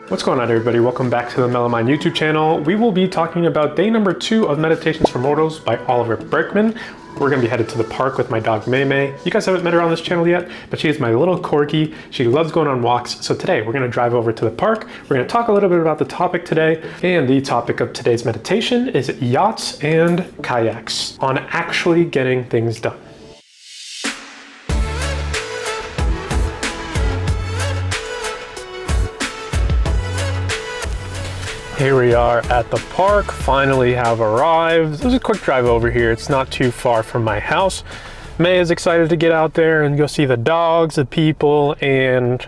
What's going on, everybody? Welcome back to the Mellow Mind YouTube channel. We will be talking about day number 2 of Meditations for Mortals by Oliver Burkeman. We're going to be headed to the park with my dog May. You guys haven't met her on this channel yet, but she is my little corgi. She loves going on walks. So today we're going to drive over to the park. We're going to talk a little bit about the topic today. And the topic of today's meditation is yachts and kayaks on actually getting things done. Here we are at the park, finally have arrived. This is a quick drive over here. It's not too far from my house. May is excited to get out there and go see the dogs, the people, and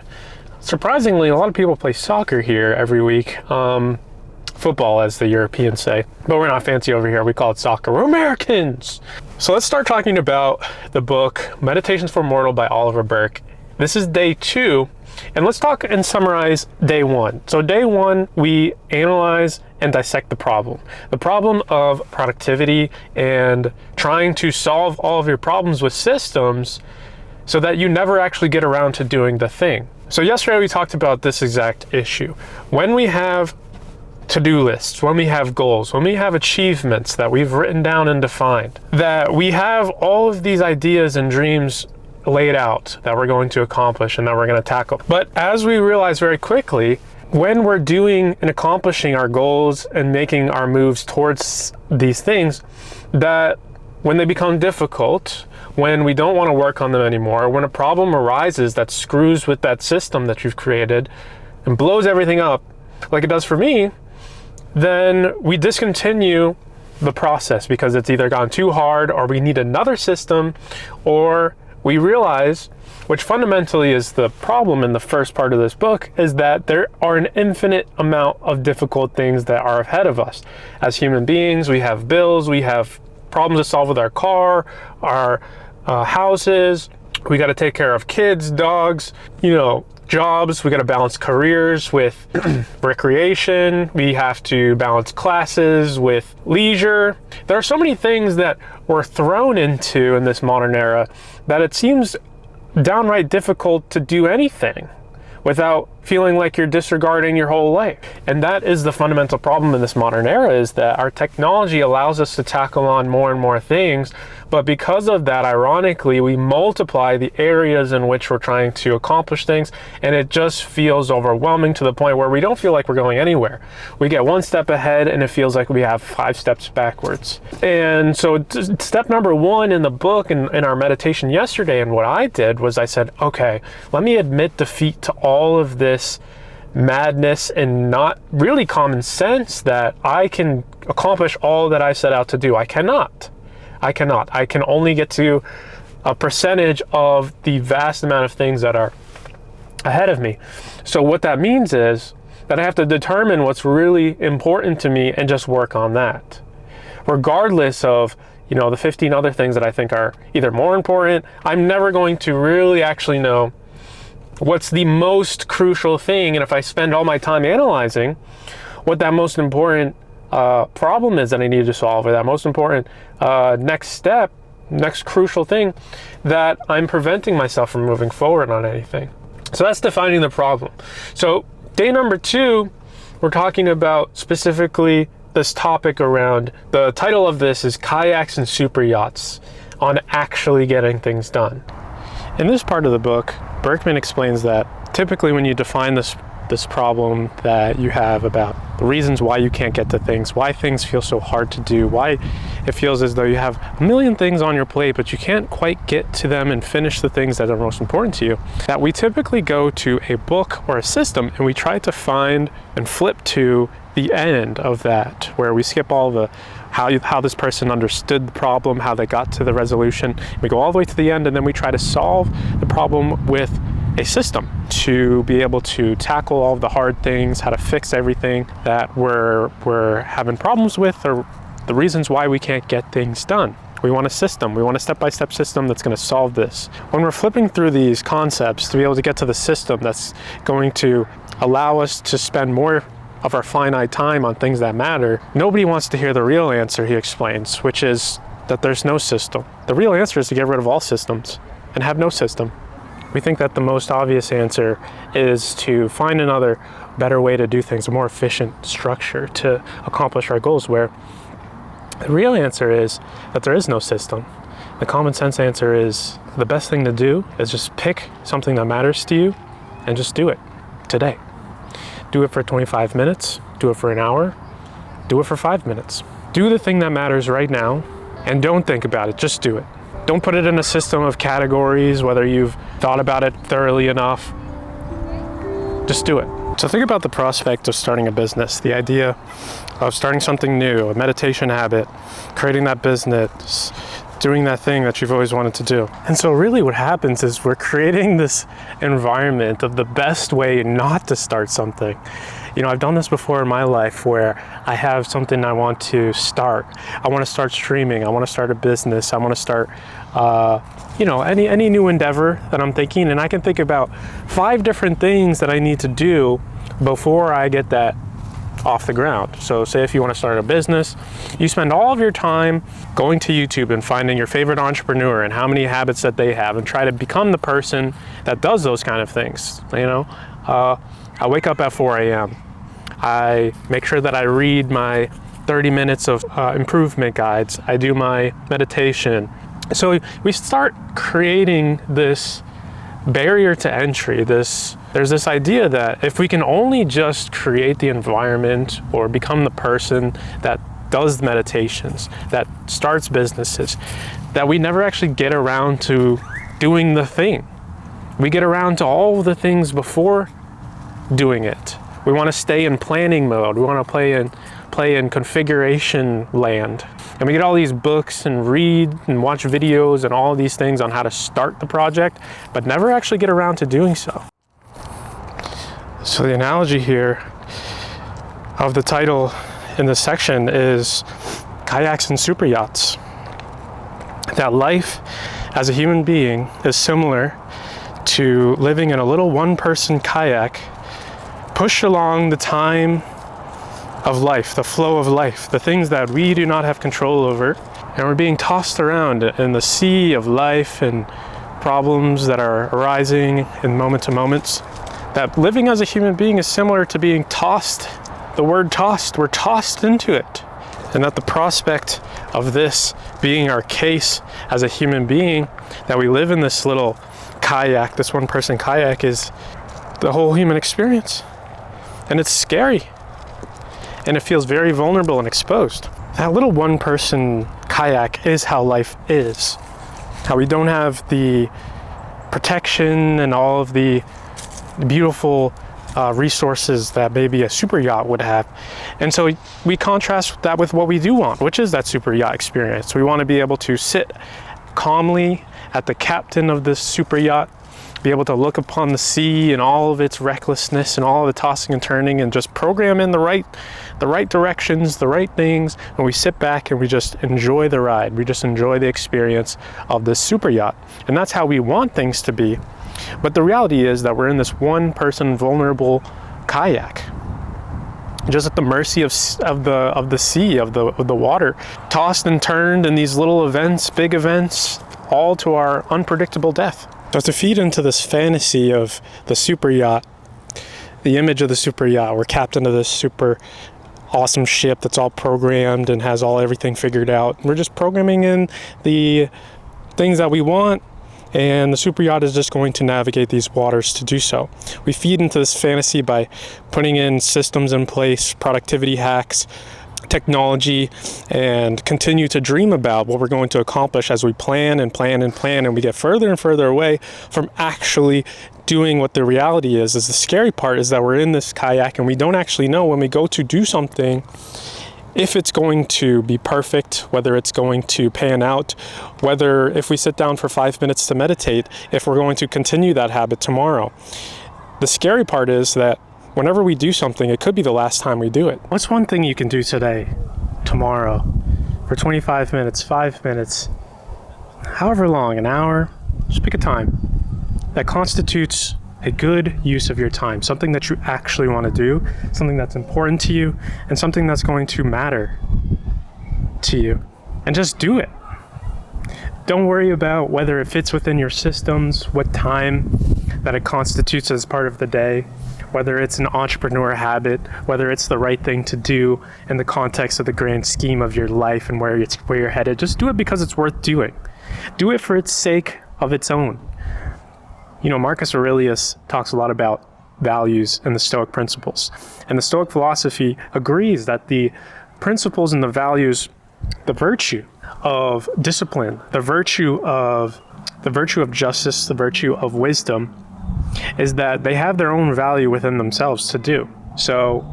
surprisingly, a lot of people play soccer here every week. Football, as the Europeans say. But we're not fancy over here. We call it soccer. We're Americans! So let's start talking about the book, Meditations for Mortal by Oliver Burke. This is day 2. And let's talk and summarize day 1. So day 1, we analyze and dissect the problem of productivity and trying to solve all of your problems with systems so that you never actually get around to doing the thing. So yesterday we talked about this exact issue. When we have to-do lists, when we have goals, when we have achievements that we've written down and defined, that we have all of these ideas and dreams laid out that we're going to accomplish and that we're going to tackle. But as we realize very quickly, when we're doing and accomplishing our goals and making our moves towards these things, that when they become difficult, when we don't want to work on them anymore, when a problem arises that screws with that system that you've created and blows everything up, like it does for me, then we discontinue the process because it's either gone too hard or we need another system, or we realize, which fundamentally is the problem in the first part of this book, is that there are an infinite amount of difficult things that are ahead of us. As human beings, we have bills, we have problems to solve with our car, our houses, we got to take care of kids, dogs, jobs, we got to balance careers with recreation, we have to balance classes with leisure. There are so many things that we're thrown into in this modern era that it seems downright difficult to do anything without feeling like you're disregarding your whole life. And that is the fundamental problem in this modern era, is that our technology allows us to tackle on more and more things, but because of that, ironically, we multiply the areas in which we're trying to accomplish things, and it just feels overwhelming to the point where we don't feel like we're going anywhere. We get one step ahead and it feels like we have 5 steps backwards. And so step number 1 in the book and in our meditation yesterday, and what I did was I said, okay, let me admit defeat to all of this madness and not really common sense that I can accomplish all that I set out to do. I cannot. I can only get to a percentage of the vast amount of things that are ahead of me. So what that means is that I have to determine what's really important to me and just work on that, regardless of the 15 other things that I think are either more important. I'm never going to really actually know what's the most crucial thing, and if I spend all my time analyzing what that most important problem is that I need to solve, or that most important next step, next crucial thing, that I'm preventing myself from moving forward on anything. So that's defining the problem. So day number 2, we're talking about specifically this topic around, the title of this is Kayaks and Super Yachts on actually getting things done. In this part of the book, Burkeman explains that typically when you define this problem that you have about the reasons why you can't get to things, why things feel so hard to do, why it feels as though you have a million things on your plate but you can't quite get to them and finish the things that are most important to you, that we typically go to a book or a system and we try to find and flip to the end of that, where we skip all the how this person understood the problem, how they got to the resolution. We go all the way to the end and then we try to solve the problem with a system to be able to tackle all of the hard things, how to fix everything that we're having problems with, or the reasons why we can't get things done. We want a system. We want a step-by-step system that's going to solve this. When we're flipping through these concepts to be able to get to the system that's going to allow us to spend more of our finite time on things that matter, nobody wants to hear the real answer, he explains, which is that there's no system. The real answer is to get rid of all systems and have no system. We think that the most obvious answer is to find another better way to do things, a more efficient structure to accomplish our goals, where the real answer is that there is no system. The common sense answer is the best thing to do is just pick something that matters to you and just do it today. Do it for 25 minutes, do it for an hour, do it for 5 minutes. Do the thing that matters right now and don't think about it, just do it. Don't put it in a system of categories, whether you've thought about it thoroughly enough. Just do it. So think about the prospect of starting a business, the idea of starting something new, a meditation habit, creating that business, doing that thing that you've always wanted to do. And so really what happens is we're creating this environment of the best way not to start something. You know, I've done this before in my life where I have something I want to start. I want to start streaming. I want to start a business. I want to start, any new endeavor that I'm thinking. And I can think about 5 different things that I need to do before I get that off the ground. So say if you want to start a business, you spend all of your time going to YouTube and finding your favorite entrepreneur and how many habits that they have and try to become the person that does those kind of things. I wake up at 4 a.m. I make sure that I read my 30 minutes of improvement guides. I do my meditation. So we start creating this barrier to entry. There's this idea that if we can only just create the environment or become the person that does the meditations, that starts businesses, that we never actually get around to doing the thing. We get around to all the things before doing it. We want to stay in planning mode. We want to play in configuration land. And we get all these books and read and watch videos and all these things on how to start the project, but never actually get around to doing so. So the analogy here of the title in this section is Kayaks and Super Yachts. That life as a human being is similar to living in a little one-person kayak pushed along the time of life, the flow of life, the things that we do not have control over, and we're being tossed around in the sea of life and problems that are arising in moment to moments. That living as a human being is similar to being tossed. The word tossed, we're tossed into it. And that the prospect of this being our case as a human being, that we live in this little kayak, this one-person kayak, is the whole human experience. And it's scary. And it feels very vulnerable and exposed. That little one-person kayak is how life is. How we don't have the protection and all of the beautiful resources that maybe a super yacht would have. And so we contrast that with what we do want, which is that super yacht experience. We want to be able to sit calmly at the captain of this super yacht, be able to look upon the sea and all of its recklessness and all of the tossing and turning, and just program in the right directions, the right things, and we sit back and we just enjoy the ride. We just enjoy the experience of this super yacht. And that's how we want things to be. But the reality is that we're in this one-person vulnerable kayak, just at the mercy of the sea, of the water, tossed and turned in these little events, big events, all to our unpredictable death. So to feed into this fantasy of the super yacht, the image of the super yacht, we're captain of this super awesome ship that's all programmed and has everything figured out. We're just programming in the things that we want, and the super yacht is just going to navigate these waters to do so. We feed into this fantasy by putting in systems in place, productivity hacks, technology, and continue to dream about what we're going to accomplish as we plan and plan and plan, and we get further and further away from actually doing what the reality is. The scary part is that we're in this kayak and we don't actually know when we go to do something if it's going to be perfect, whether it's going to pan out, whether if we sit down for 5 minutes to meditate, if we're going to continue that habit tomorrow. The scary part is that whenever we do something, it could be the last time we do it. What's one thing you can do today, tomorrow, for 25 minutes, 5 minutes, however long, an hour, just pick a time, that constitutes a good use of your time, something that you actually want to do, something that's important to you, and something that's going to matter to you. And just do it. Don't worry about whether it fits within your systems, what time that it constitutes as part of the day, whether it's an entrepreneur habit, whether it's the right thing to do in the context of the grand scheme of your life and where you're headed. Just do it because it's worth doing. Do it for its sake of its own. You know, Marcus Aurelius talks a lot about values and the Stoic principles. And the Stoic philosophy agrees that the principles and the values, the virtue of discipline, the virtue of justice, the virtue of wisdom, is that they have their own value within themselves to do. So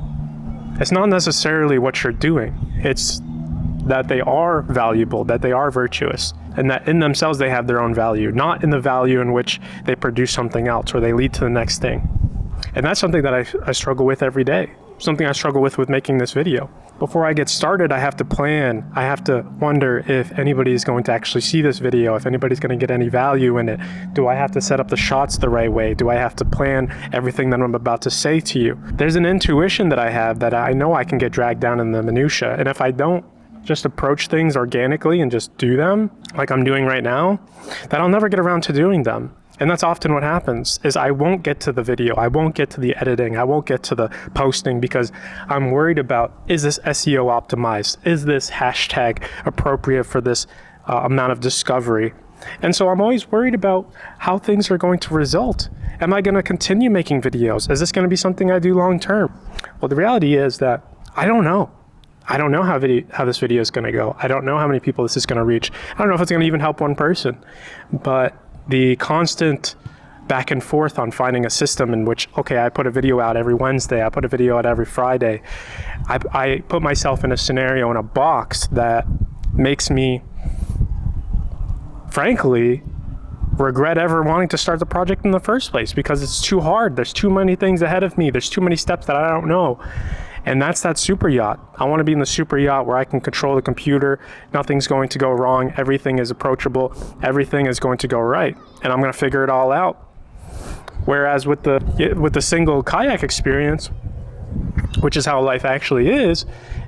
it's not necessarily what you're doing. It's that they are valuable, that they are virtuous, and that in themselves they have their own value, not in the value in which they produce something else or they lead to the next thing. And that's something that I struggle with every day, something I struggle with making this video. Before I get started, I have to plan. I have to wonder if anybody is going to actually see this video, if anybody's going to get any value in it. Do I have to set up the shots the right way? Do I have to plan everything that I'm about to say to you? There's an intuition that I have that I know I can get dragged down in the minutia. And if I don't just approach things organically and just do them like I'm doing right now, that I'll never get around to doing them. And that's often what happens, is I won't get to the video, I won't get to the editing, I won't get to the posting because I'm worried about, is this SEO optimized? Is this hashtag appropriate for this amount of discovery? And so I'm always worried about how things are going to result. Am I going to continue making videos? Is this going to be something I do long term? Well, the reality is that I don't know. I don't know how this video is going to go. I don't know how many people this is going to reach. I don't know if it's going to even help one person. But the constant back and forth on finding a system in which, okay, I put a video out every Wednesday, I put a video out every Friday. I put myself in a scenario, in a box that makes me, frankly, regret ever wanting to start the project in the first place because it's too hard. There's too many things ahead of me. There's too many steps that I don't know. And that's that super yacht. I want to be in the super yacht where I can control the computer. Nothing's going to go wrong. Everything is approachable. Everything is going to go right. And I'm going to figure it all out. Whereas with the single kayak experience, which is how life actually is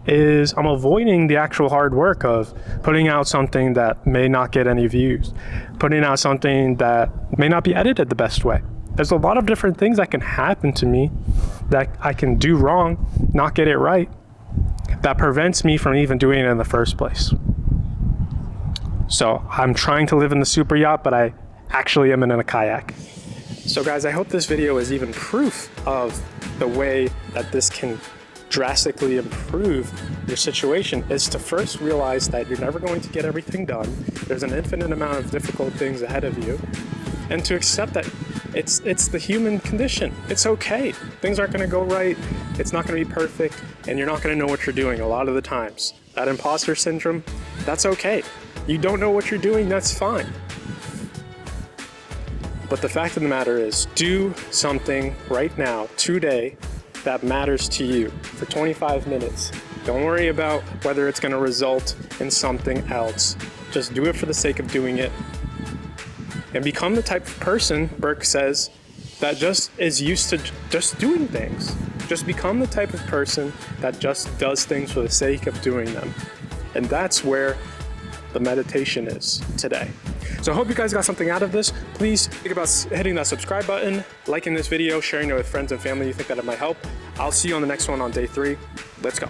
I'm avoiding the actual hard work of putting out something that may not get any views, putting out something that may not be edited the best way. There's a lot of different things that can happen to me that I can do wrong, not get it right, that prevents me from even doing it in the first place. So I'm trying to live in the super yacht, but I actually am in a kayak. So guys, I hope this video is even proof of the way that this can drastically improve your situation, is to first realize that you're never going to get everything done. There's an infinite amount of difficult things ahead of you, and to accept that it's the human condition. It's okay. Things aren't going to go right. It's not going to be perfect, and you're not going to know what you're doing a lot of the times. That imposter syndrome, that's okay. You don't know what you're doing, that's fine. But the fact of the matter is, do something right now, today, that matters to you for 25 minutes. Don't worry about whether it's going to result in something else. Just do it for the sake of doing it. And become the type of person, Burke says, that just is used to just doing things. Just become the type of person that just does things for the sake of doing them. And that's where the meditation is today. So I hope you guys got something out of this. Please think about hitting that subscribe button, liking this video, sharing it with friends and family you think that it might help. I'll see you on the next one on day 3. Let's go.